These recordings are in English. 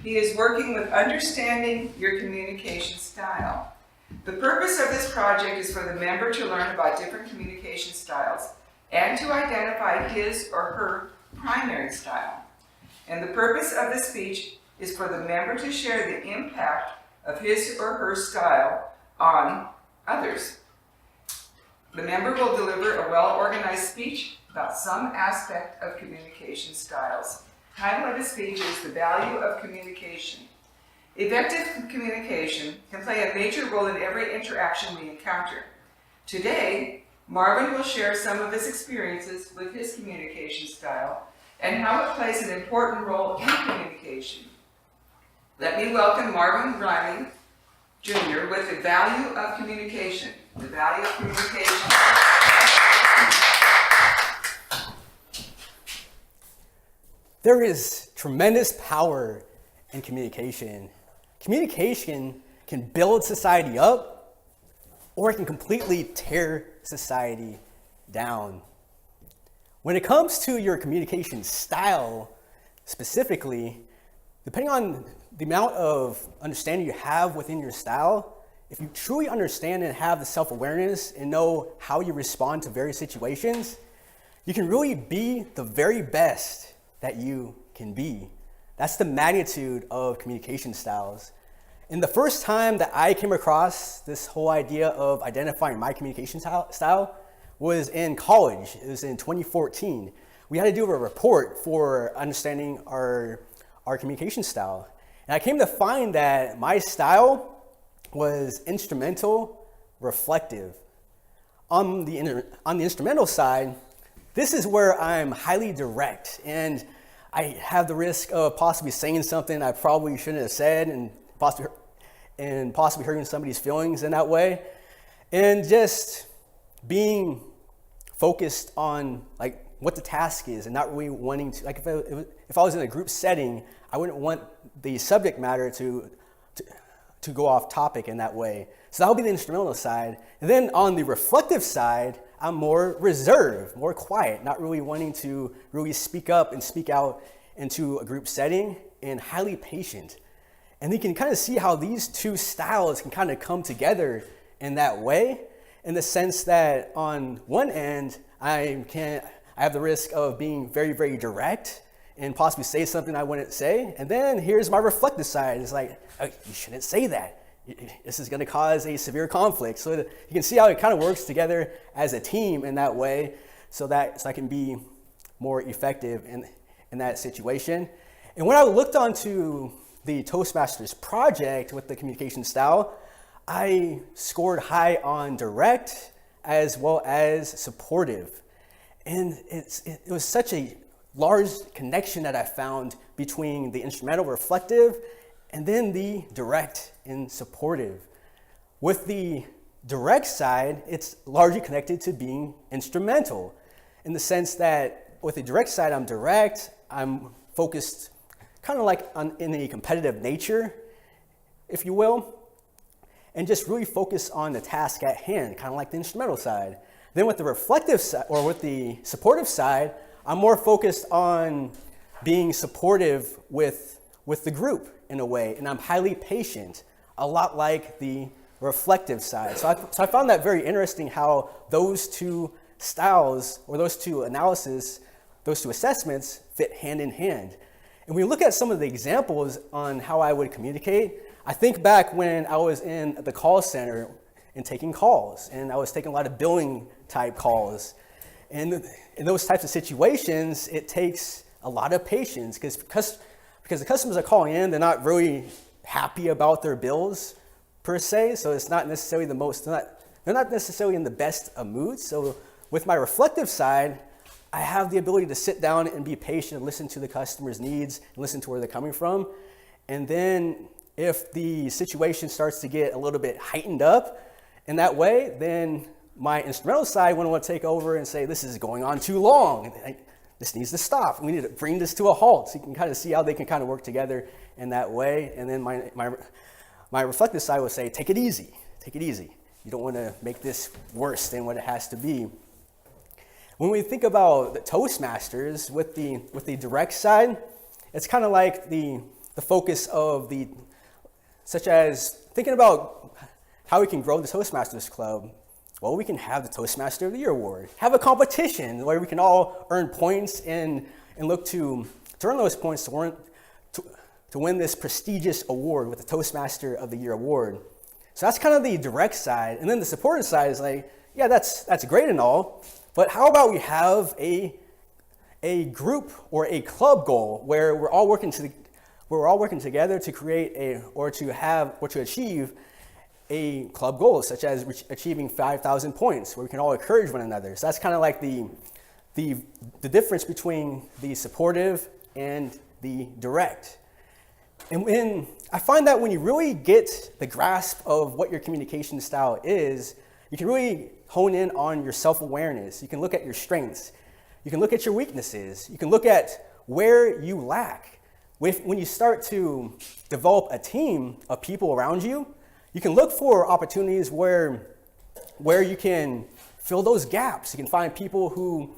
He is working with understanding your communication style. The purpose of this project is for the member to learn about different communication styles and to identify his or her primary style. And the purpose of the speech is for the member to share the impact of his or her style on others. The member will deliver a well-organized speech about some aspect of communication styles. The title of the speech is The Value of Communication. Effective communication can play a major role in every interaction we encounter. Today, Marvin will share some of his experiences with his communication style and how it plays an important role in communication. Let me welcome Marvin Wiley Jr. with The Value of Communication. The Value of Communication. There is tremendous power in communication. Communication can build society up, or it can completely tear society down. When it comes to your communication style, specifically, depending on the amount of understanding you have within your style, if you truly understand and have the self-awareness and know how you respond to various situations, you can really be the very best that you can be. That's the magnitude of communication styles. And the first time that I came across this whole idea of identifying my communication style was in college. It was in 2014. We had to do a report for understanding our communication style. And I came to find that my style was instrumental, reflective. On the instrumental side, this is where I'm highly direct, and I have the risk of possibly saying something I probably shouldn't have said, and possibly hurting somebody's feelings in that way, and just being focused on like what the task is, and not really wanting to, like if I was in a group setting, I wouldn't want the subject matter to go off topic in that way. So that would be the instrumental side. And then on the reflective side, I'm more reserved, more quiet, not really wanting to really speak up and speak out into a group setting, and highly patient. And you can kind of see how these two styles can kind of come together in that way, in the sense that on one end, I have the risk of being very, very direct and possibly say something I wouldn't say. And then here's my reflective side. It's like, oh, you shouldn't say that. This is going to cause a severe conflict. So you can see how it kind of works together as a team in that way, so I can be more effective in that situation. And when I looked onto the Toastmasters project with the communication style, I scored high on direct as well as supportive. And it was such a large connection that I found between the instrumental reflective and then the direct and supportive. With the direct side, it's largely connected to being instrumental, in the sense that with the direct side, I'm direct, I'm focused kind of like in a competitive nature, if you will, and just really focus on the task at hand, kind of like the instrumental side. Then with the reflective side, or with the supportive side, I'm more focused on being supportive with the group in a way, and I'm highly patient, a lot like the reflective side. So I found that very interesting, how those two styles, or those two analysis, those two assessments fit hand in hand. And when we look at some of the examples on how I would communicate, I think back when I was in the call center and taking calls, and I was taking a lot of billing type calls. And in those types of situations, it takes a lot of patience, because the customers are calling in, they're not really happy about their bills per se, so it's not necessarily they're not necessarily in the best of moods. So with my reflective side, I have the ability to sit down and be patient and listen to the customer's needs and listen to where they're coming from. And then if the situation starts to get a little bit heightened up in that way, then my instrumental side wouldn't want to take over and say, this is going on too long. This needs to stop. We need to bring this to a halt. So you can kind of see how they can kind of work together in that way. And then my reflective side would say, take it easy. Take it easy. You don't want to make this worse than what it has to be. When we think about the Toastmasters with the direct side, it's kind of like the the focus of such as thinking about how we can grow the Toastmasters Club. Well, we can have the Toastmaster of the Year award, have a competition where we can all earn points and look to earn those points to win this prestigious award with the Toastmaster of the Year award. So that's kind of the direct side. And then the supportive side is like, yeah, that's great and all, but how about we have a group or a club goal where we're all working together to create to achieve a club goal, such as achieving 5,000 points, where we can all encourage one another. So that's kind of like the difference between the supportive and the direct. And I find that when you really get the grasp of what your communication style is, you can really hone in on your self-awareness. You can look at your strengths. You can look at your weaknesses. You can look at where you lack. When you start to develop a team of people around you, you can look for opportunities where you can fill those gaps. You can find people who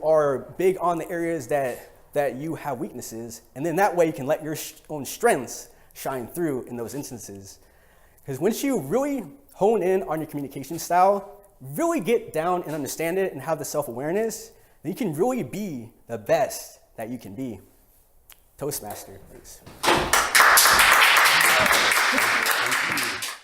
are big on the areas that you have weaknesses, and then that way you can let your own strengths shine through in those instances. Because once you really hone in on your communication style, really get down and understand it and have the self-awareness, then you can really be the best that you can be. Toastmaster, please. Thank you.